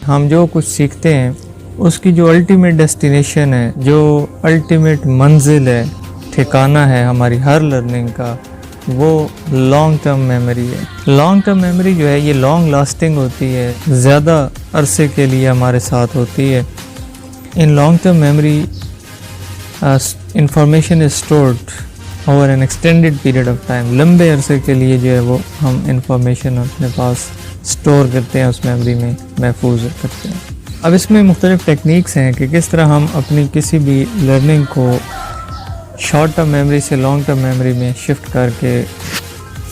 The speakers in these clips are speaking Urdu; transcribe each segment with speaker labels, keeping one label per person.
Speaker 1: ہم جو کچھ سیکھتے ہیں اس کی جو الٹیمیٹ ڈیسٹینیشن ہے، جو الٹیمیٹ منزل ہے، ٹھکانہ ہے ہماری ہر لرننگ کا، وہ لانگ ٹرم میموری ہے۔ لانگ ٹرم میموری جو ہے یہ لانگ لاسٹنگ ہوتی ہے، زیادہ عرصے کے لیے ہمارے ساتھ ہوتی ہے۔ In long term memory information is stored over an extended period of time, لمبے عرصے کے لیے جو ہے وہ ہم انفارمیشن اپنے پاس اسٹور کرتے ہیں، اس میموری میں محفوظ کرتے ہیں۔ اب اس میں مختلف ٹیکنیکس ہیں کہ کس طرح ہم اپنی کسی بھی لرننگ کو شارٹ ٹرم میموری سے لانگ ٹرم میموری میں شفٹ کر کے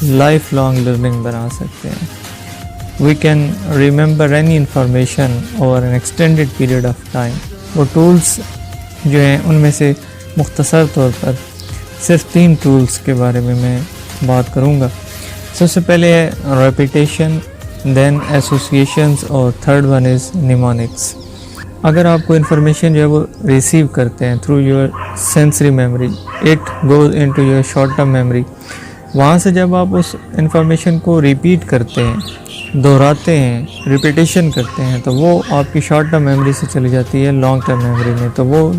Speaker 1: لائف لانگ لرننگ بنا سکتے ہیں۔ We can remember any information over an extended period of time. وہ ٹولس جو ہیں ان میں سے مختصر طور پر صرف 3 ٹولس کے بارے میں بات کروں گا۔ سب سے پہلے ہے ریپیٹیشن، دین ایسوسیشنز، اور تھرڈ ون از نیمونکس۔ اگر آپ کو انفارمیشن جو ہے وہ ریسیو کرتے ہیں through your sensory memory, it goes into your short term memory, وہاں سے جب آپ اس انفارمیشن کو ریپیٹ کرتے ہیں، دہراتے ہیں، ریپیٹیشن کرتے ہیں، تو وہ آپ کی شارٹ ٹرم میموری سے چلی جاتی ہے لانگ ٹرم میموری میں، تو وہ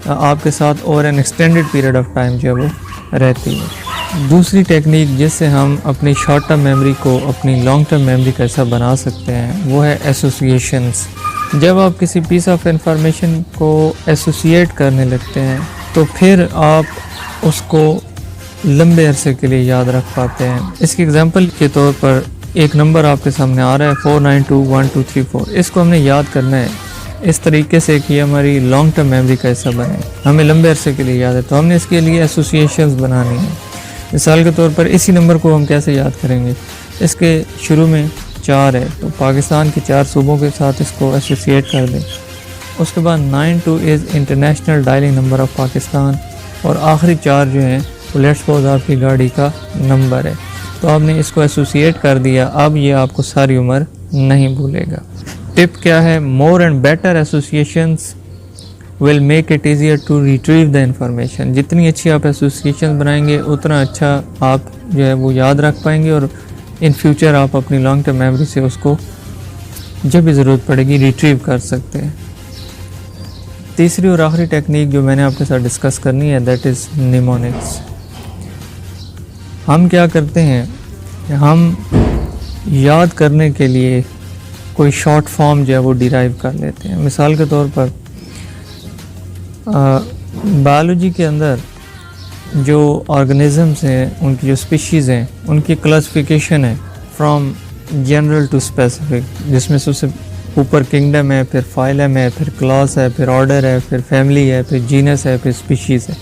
Speaker 1: آپ کے ساتھ over an extended period of time جو ہے وہ رہتی ہے۔ دوسری ٹیکنیک جس سے ہم اپنی شارٹ ٹرم میموری کو اپنی لانگ ٹرم میموری کا حصہ بنا سکتے ہیں وہ ہے ایسوسیشنز۔ جب آپ کسی پیس آف انفارمیشن کو ایسوسیٹ کرنے لگتے ہیں تو پھر آپ اس کو لمبے عرصے کے لیے یاد رکھ پاتے ہیں۔ اس کی اگزامپل کے طور پر ایک نمبر آپ کے سامنے آ رہا ہے 492124، اس کو ہم نے یاد کرنا ہے اس طریقے سے کہ ہماری لانگ ٹرم میموری کا حصہ بنے، ہمیں لمبے عرصے کے لیے یاد ہے، تو ہم نے اس کے لیے ایسوسیشنز بنانی ہیں۔ مثال کے طور پر اسی نمبر کو ہم کیسے یاد کریں گے؟ اس کے شروع میں 4 ہے تو پاکستان کے 4 صوبوں کے ساتھ اس کو ایسوسیٹ کر دیں۔ اس کے بعد 92 is international dialling number of Pakistan, اور آخری 4 جو ہیں وہ لیٹس سپوز آپ کی گاڑی کا نمبر ہے، تو آپ نے اس کو ایسوسیٹ کر دیا، اب یہ آپ کو ساری عمر نہیں بھولے گا۔ ٹپ کیا ہے؟ More and better associations will make it easier to retrieve the information۔ جتنی اچھی آپ ایسوسیشن بنائیں گے اتنا اچھا آپ جو ہے وہ یاد رکھ پائیں گے، اور ان فیوچر آپ اپنی لانگ ٹرم میموری سے اس کو جب بھی ضرورت پڑے گی ریٹریو کر سکتے ہیں۔ تیسری اور آخری ٹیکنیک جو میں نے آپ کے ساتھ ڈسکس کرنی ہے دیٹ از نیمونکس۔ ہم کیا کرتے ہیں کہ ہم یاد کرنے کے لیے کوئی شارٹ فارم جو ہے وہ ڈیرائیو کر لیتے ہیں۔ مثال کے طور پر بایولوجی کے اندر جو آرگنزمس ہیں، ان کی جو اسپیشیز ہیں، ان کی کلاسیفیکیشن ہے فرام جنرل ٹو اسپیسیفک، جس میں سب سے اوپر کنگڈم ہے، پھر فائلم ہے، پھر کلاس ہے، پھر آرڈر ہے، پھر فیملی ہے، پھر جینس ہے، پھر اسپیشیز ہے۔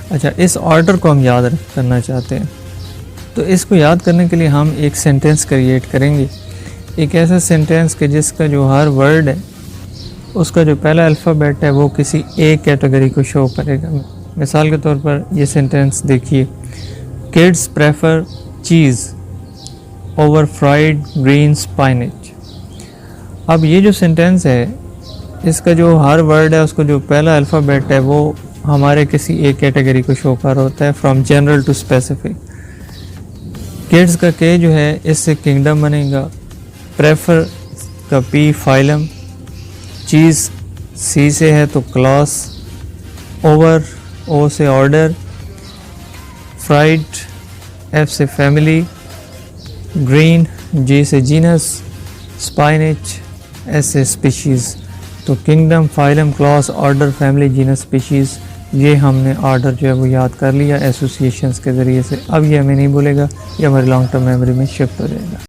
Speaker 1: اچھا، اس آرڈر کو ہم یاد کرنا چاہتے ہیں، تو اس کو یاد کرنے کے لیے ہم ایک سینٹینس کریٹ کریں گے، ایک ایسا سینٹینس کہ جس کا جو ہر ورڈ ہے اس کا جو پہلا الفابیٹ ہے وہ کسی ایک کیٹیگری کو شو کرے گا۔ مثال کے طور پر یہ سینٹینس دیکھیے، کڈس پریفر چیز اوور فرائیڈ گرین اسپائنچ۔ اب یہ جو سینٹینس ہے اس کا جو ہر ورڈ ہے اس کو جو پہلا الفابیٹ ہے وہ ہمارے کسی ایک کیٹیگری کو شو کر ہوتا ہے from general to specific. Kids کا کے جو ہے اس سے کنگڈم بنے گا، پریفر کا پی فائلم، چیز سی سے ہے تو کلاس، اوور او سے آرڈر، فرائڈ ایف سے فیملی، گرین جی سے جینس، اسپائنچ ایس سے اسپیشیز۔ تو kingdom, phylum, class, order, family, genus, species, یہ ہم نے آرڈر جو ہے وہ یاد کر لیا ایسوسیشنز کے ذریعے سے۔ اب یہ ہمیں نہیں بھولے گا، یہ ہماری لانگ ٹرم میموری میں شفٹ ہو جائے گا۔